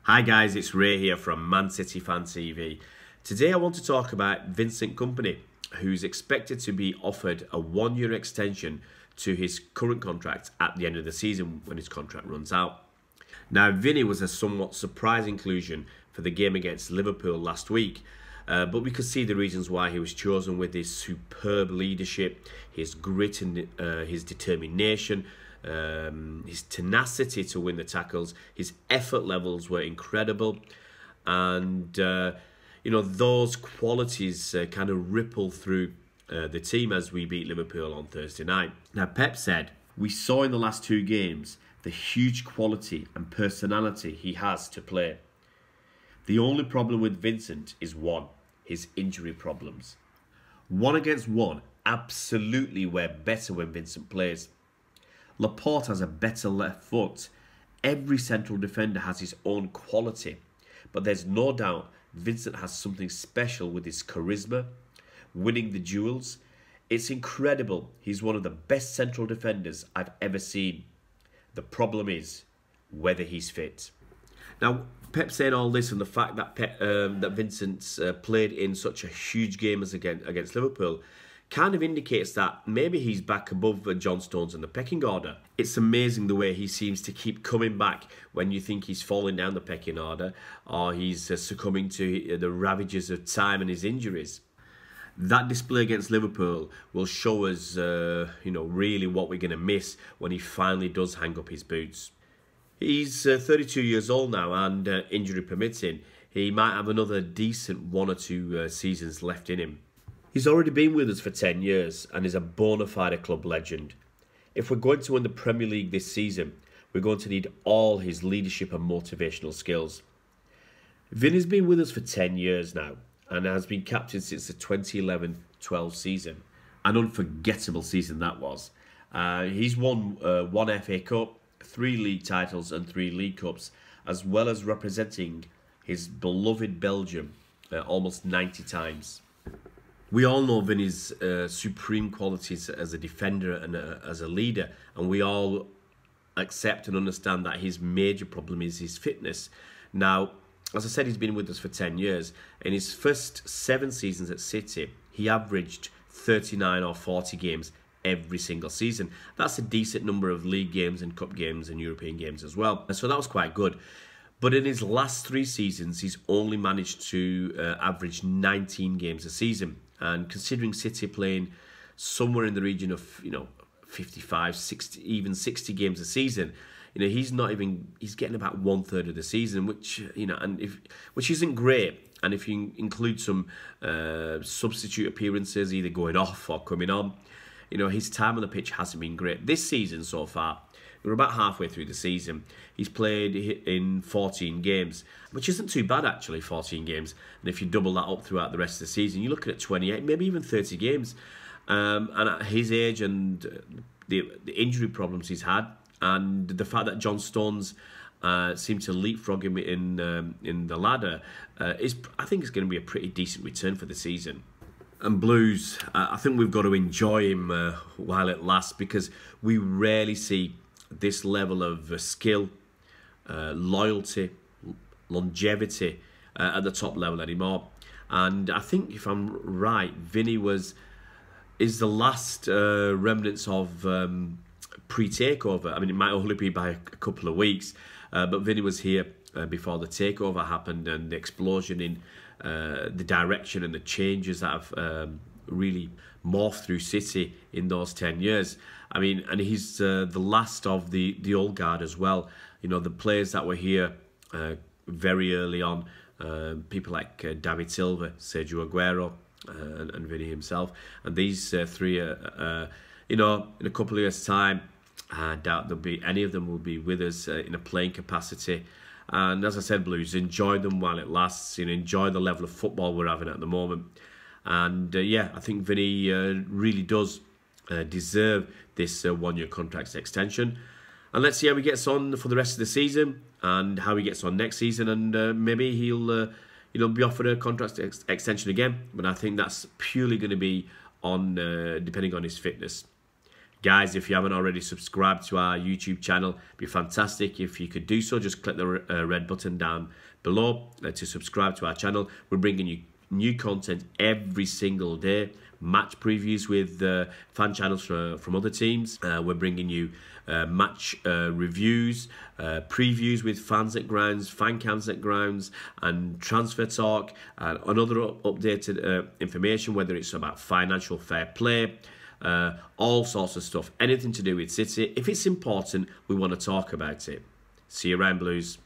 Hi guys, it's Ray here from Man City Fan TV. Today I want to talk about Vincent Kompany, who's expected to be offered a one-year extension to his current contract at the end of the season when his contract runs out. Now, Vinny was a somewhat surprise inclusion for the game against Liverpool last week, but we could see the reasons why he was chosen with his superb leadership, his grit and his determination, his tenacity to win the tackles. His effort levels were incredible, and those qualities kind of ripple through the team as we beat Liverpool on Thursday night. Now, Pep said, "We saw in the last two games the huge quality and personality he has to play. The only problem with Vincent is his injury problems. 1-against-1, absolutely we're better when Vincent plays. Laporte has a better left foot. Every central defender has his own quality. But there's no doubt Vincent has something special with his charisma, winning the duels. It's incredible. He's one of the best central defenders I've ever seen. The problem is whether he's fit." Now, Pep saying all this and the fact that that Vincent's played in such a huge game as against Liverpool kind of indicates that maybe he's back above John Stones in the pecking order. It's amazing the way he seems to keep coming back when you think he's falling down the pecking order or he's succumbing to the ravages of time and his injuries. That display against Liverpool will show us, really what we're going to miss when he finally does hang up his boots. He's 32 years old now, and injury permitting, he might have another decent 1 or 2 seasons left in him. He's already been with us for 10 years and is a bona fide club legend. If we're going to win the Premier League this season, we're going to need all his leadership and motivational skills. Vinny's been with us for 10 years now and has been captain since the 2011-12 season. An unforgettable season that was. He's won 1 FA Cup, 3 league titles and 3 League Cups, as well as representing his beloved Belgium almost 90 times. We all know Vinny's supreme qualities as a defender and as a leader, and we all accept and understand that his major problem is his fitness. Now, as I said, he's been with us for 10 years. In his first 7 seasons at City, he averaged 39 or 40 games every single season. That's a decent number of league games and cup games and European games as well. So that was quite good. But in his last 3 seasons, he's only managed to average 19 games a season. And considering City playing somewhere in the region of 55, 60, even 60 games a season, he's getting about 1/3 of the season, which which isn't great. And if you include some substitute appearances, either going off or coming on, his time on the pitch hasn't been great. This season so far, we're about halfway through the season. He's played in 14 games, which isn't too bad actually, 14 games. And if you double that up throughout the rest of the season, you're looking at 28, maybe even 30 games. And at his age and the injury problems he's had, and the fact that John Stones seemed to leapfrog him in the ladder, I think it's going to be a pretty decent return for the season. And Blues, I think we've got to enjoy him while it lasts, because we rarely see this level of skill, loyalty, longevity at the top level anymore. And I think, if I'm right, Vinny is the last remnants of pre-takeover. I mean, it might only be by a couple of weeks, but Vinny was here before the takeover happened and the explosion in the direction and the changes that have really morphed through City in those 10 years. I mean, and he's the last of the old guard as well. The players that were here very early on, people like David Silva, Sergio Aguero, and Vinny himself. And these 3 in a couple of years' time, I doubt any of them will be with us in a playing capacity. And as I said, Blues, enjoy them while it lasts. Enjoy the level of football we're having at the moment. And I think Vinny really does deserve this 1-year contract extension. And let's see how he gets on for the rest of the season and how he gets on next season. And maybe he'll be offered a contract extension again. But I think that's purely going to be on depending on his fitness. Guys, if you haven't already subscribed to our YouTube channel, it'd be fantastic if you could do so. Just click the red button down below to subscribe to our channel. We're bringing you new content every single day. Match previews with fan channels from other teams. We're bringing you match reviews, previews with fans at grounds, fan cams at grounds, and transfer talk, and another updated information, whether it's about financial fair play, all sorts of stuff, anything to do with City. If it's important, we want to talk about it. See you around, Blues.